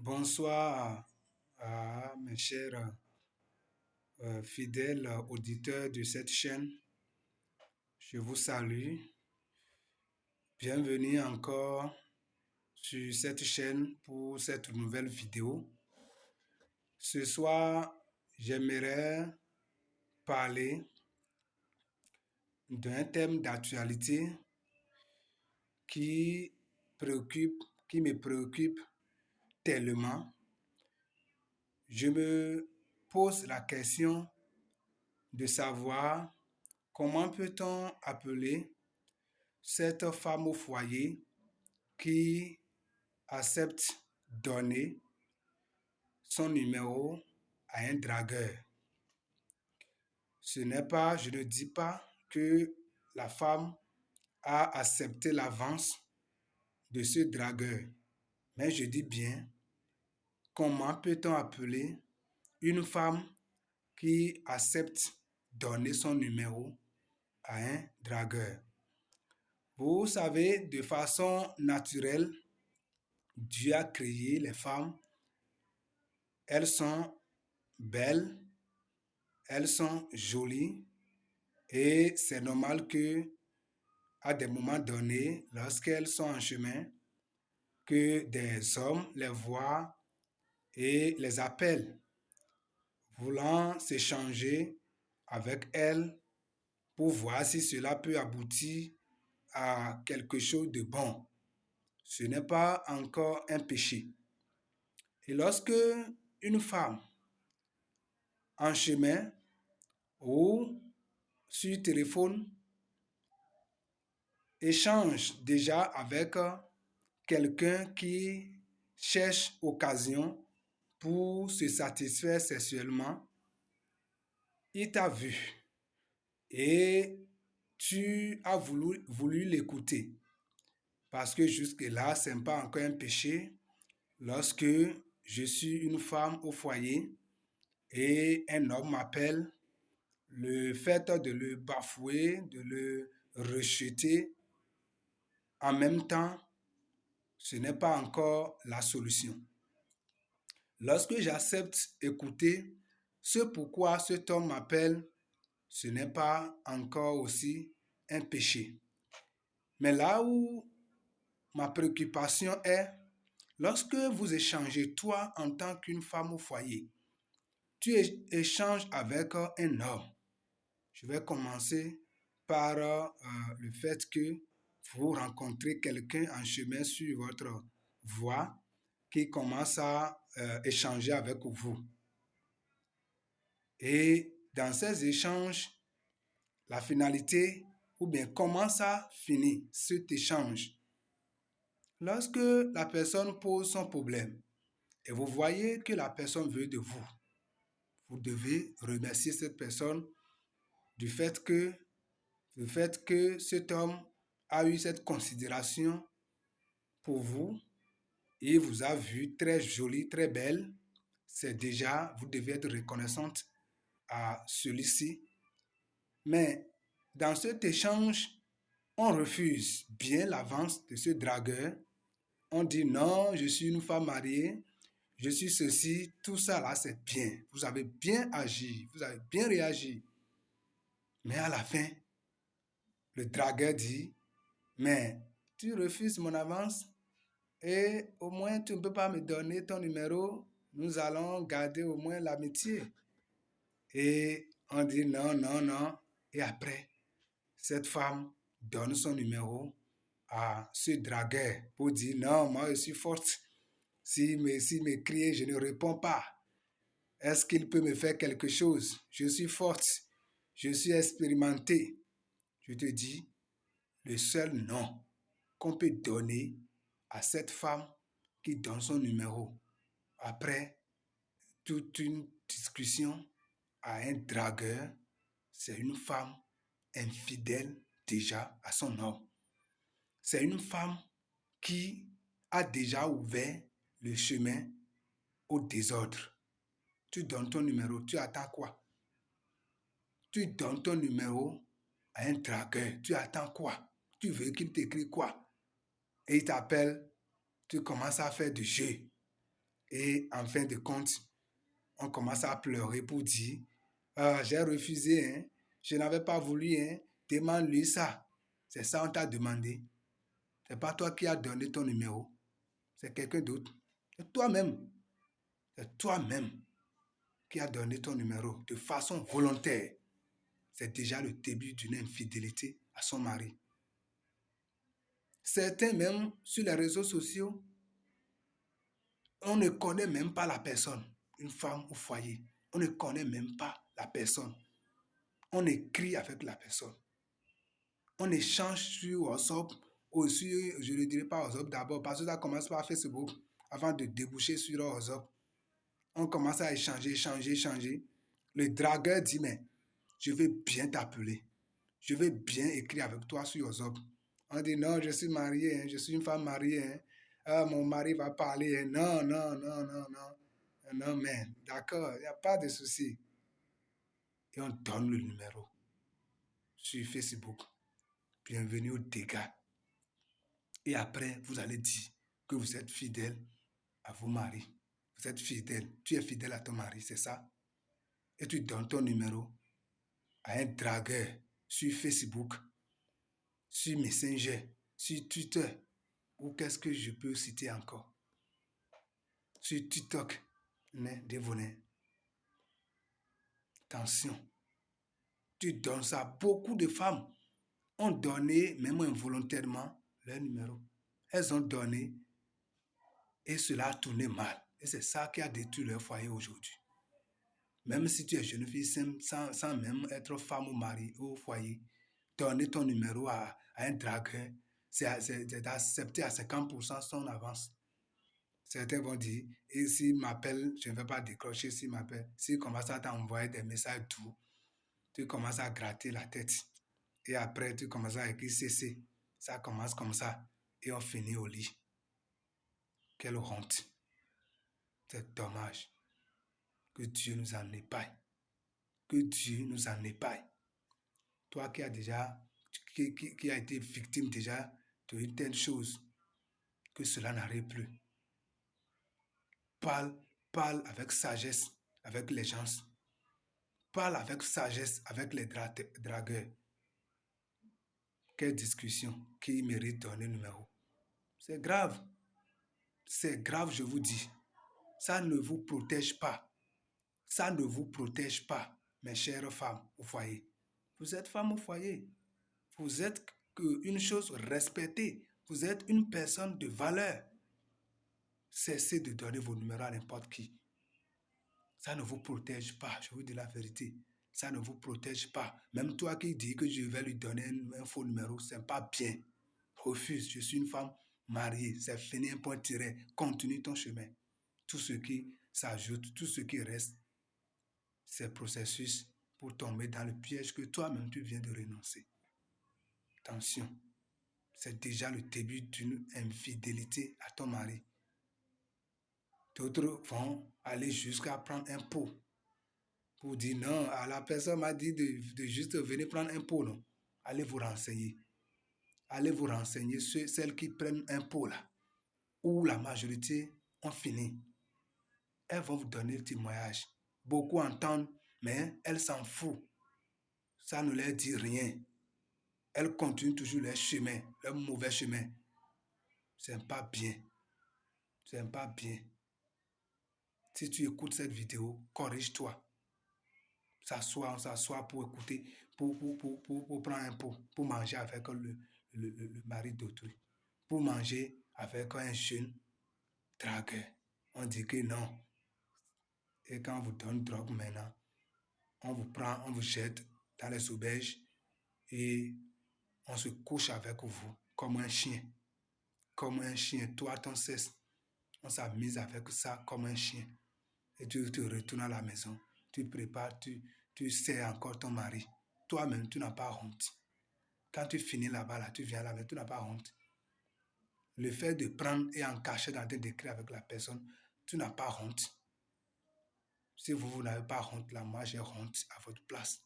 Bonsoir à mes chers fidèles auditeurs de cette chaîne. Je vous salue. Bienvenue encore sur cette chaîne pour cette nouvelle vidéo. Ce soir, j'aimerais parler d'un thème d'actualité qui qui me préoccupe tellement. Je me pose la question de savoir comment peut-on appeler cette femme au foyer qui accepte donner son numéro à un dragueur. Je ne dis pas que la femme a accepté l'avance de ce dragueur, mais je dis bien, comment peut-on appeler une femme qui accepte donner son numéro à un dragueur? Vous savez, de façon naturelle, Dieu a créé les femmes. Elles sont belles, elles sont jolies et c'est normal que à des moments donnés, lorsqu'elles sont en chemin, que des hommes les voient et les appellent, voulant s'échanger avec elles pour voir si cela peut aboutir à quelque chose de bon. Ce n'est pas encore un péché. Et lorsque une femme en chemin ou sur téléphone échange déjà avec quelqu'un qui cherche occasion pour se satisfaire sexuellement, il t'a vu et tu as voulu l'écouter parce que jusque-là, ce n'est pas encore un péché. Lorsque je suis une femme au foyer et un homme m'appelle, le fait de le bafouer, de le rejeter en même temps, ce n'est pas encore la solution. Lorsque j'accepte écouter ce pourquoi cet homme m'appelle, ce n'est pas encore aussi un péché. Mais là où ma préoccupation est, lorsque vous échangez, toi en tant qu'une femme au foyer, tu échanges avec un homme. Je vais commencer par le fait que vous rencontrez quelqu'un en chemin sur votre voie qui commence à échanger avec vous. Et dans ces échanges, la finalité, ou bien comment ça finit cet échange? Lorsque la personne pose son problème et vous voyez que la personne veut de vous, vous devez remercier cette personne du fait que cet homme a eu cette considération pour vous et vous a vu très jolie, très belle. C'est déjà, vous devez être reconnaissante à celui-ci. Mais dans cet échange, on refuse bien l'avance de ce dragueur. On dit non, je suis une femme mariée, je suis ceci, tout ça là c'est bien. Vous avez bien agi, vous avez bien réagi. Mais à la fin, le dragueur dit, mais tu refuses mon avance et au moins tu ne peux pas me donner ton numéro, nous allons garder au moins l'amitié. Et on dit non, non, non. Et après, cette femme donne son numéro à ce dragueur pour dire non, moi je suis forte. S'il m'écrit, je ne réponds pas. Est-ce qu'il peut me faire quelque chose? Je suis forte. Je suis expérimentée. Je te dis, le seul nom qu'on peut donner à cette femme qui donne son numéro après toute une discussion à un dragueur, c'est une femme infidèle déjà à son homme. C'est une femme qui a déjà ouvert le chemin au désordre. Tu donnes ton numéro, tu attends quoi? Tu donnes ton numéro à un dragueur, tu attends quoi? Tu veux qu'il t'écrit quoi? Et il t'appelle, tu commences à faire du jeu. Et en fin de compte, on commence à pleurer pour dire, ah, j'ai refusé, hein, je n'avais pas voulu, hein, demande-lui ça. C'est ça on t'a demandé. C'est pas toi qui as donné ton numéro, c'est quelqu'un d'autre. C'est toi-même. C'est toi-même qui as donné ton numéro de façon volontaire. C'est déjà le début d'une infidélité à son mari. Certains même sur les réseaux sociaux, on ne connaît même pas la personne, une femme au foyer. On ne connaît même pas la personne. On écrit avec la personne. On échange sur WhatsApp, ou sur, je ne dirais pas WhatsApp d'abord, parce que ça commence par Facebook avant de déboucher sur WhatsApp. On commence à échanger, échanger, échanger. Le dragueur dit, mais je vais bien t'appeler. Je vais bien écrire avec toi sur WhatsApp. On dit, non, je suis marié, hein, je suis une femme mariée. Hein. Ah, mon mari va parler. Hein. Non, non, non, non, non. Non, mais d'accord, il n'y a pas de souci. Et on donne le numéro sur Facebook. Bienvenue aux dégâts. Et après, vous allez dire que vous êtes fidèle à vos maris. Vous êtes fidèle. Tu es fidèle à ton mari, c'est ça? Et tu donnes ton numéro à un dragueur sur Facebook, sur Messenger, sur Twitter, ou qu'est-ce que je peux citer encore? Sur TikTok, dévoné. Attention, tu donnes ça. Beaucoup de femmes ont donné, même involontairement, leur numéro. Elles ont donné et cela a tourné mal. Et c'est ça qui a détruit leur foyer aujourd'hui. Même si tu es jeune fille sans même être femme ou mari ou au foyer, donner ton numéro à un dragueur, c'est d'accepter à 50% son avance. Certains vont dire, et s'il m'appelle, je ne vais pas décrocher s'il m'appelle. S'il commence à t'envoyer des messages doux, tu commences à gratter la tête. Et après, tu commences à écrire CC. Ça commence comme ça. Et on finit au lit. Quelle honte. C'est dommage. Que Dieu nous en épargne. Que Dieu nous en épargne. Toi qui as déjà, qui a été victime déjà d'une telle chose, que cela n'arrive plus. Parle avec sagesse avec les gens. Parle avec sagesse avec les dragueurs. Quelle discussion qui mérite donner le numéro. C'est grave. C'est grave, je vous dis. Ça ne vous protège pas. Ça ne vous protège pas, mes chères femmes au foyer. Vous êtes femme au foyer. Vous êtes une chose respectée. Vous êtes une personne de valeur. Cessez de donner vos numéros à n'importe qui. Ça ne vous protège pas, je vous dis la vérité. Ça ne vous protège pas. Même toi qui dis que je vais lui donner un faux numéro, ce n'est pas bien. Refuse, je suis une femme mariée, c'est fini, un point tiré. Continue ton chemin. Tout ce qui s'ajoute, tout ce qui reste, c'est processus pour tomber dans le piège que toi-même tu viens de renoncer. Attention, c'est déjà le début d'une infidélité à ton mari. D'autres vont aller jusqu'à prendre un pot pour dire non, la personne m'a dit de juste venir prendre un pot, non. Allez vous renseigner. Allez vous renseigner sur celles qui prennent un pot là, où la majorité ont fini. Elles vont vous donner le témoignage. Beaucoup entendent, mais elles s'en foutent. Ça ne leur dit rien. Elles continuent toujours leur chemin, leur mauvais chemin. C'est pas bien. C'est pas bien. Si tu écoutes cette vidéo, corrige-toi. On s'assoit pour écouter, pour prendre un pot, pour manger avec le mari d'autrui, pour manger avec un jeune dragueur. On dit que non. Et quand on vous donne drogue maintenant, on vous prend, on vous jette dans les auberges et on se couche avec vous comme un chien. Comme un chien, toi, ton cesse. On s'amuse avec ça comme un chien. Et tu retournes à la maison. Tu prépares, tu sers encore ton mari. Toi-même, tu n'as pas honte. Quand tu finis là-bas, là, tu viens là-bas, tu n'as pas honte. Le fait de prendre et en cacher dans tes décrets avec la personne, tu n'as pas honte. Si vous n'avez pas honte, là, moi j'ai honte à votre place.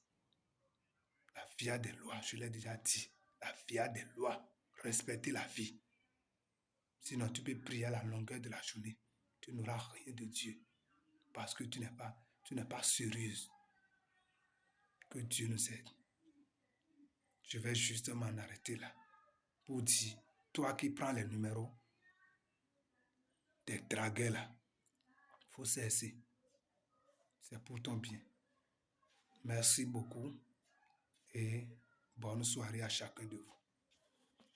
La vie a des lois, je l'ai déjà dit. La vie a des lois. Respectez la vie. Sinon, tu peux prier à la longueur de la journée. tu n'auras rien de Dieu. Parce que tu n'es pas sérieuse. Que Dieu nous aide. Je vais juste m'en arrêter là pour dire, toi qui prends les numéros des dragueurs là, il faut cesser. C'est pour ton bien. Merci beaucoup et bonne soirée à chacun de vous.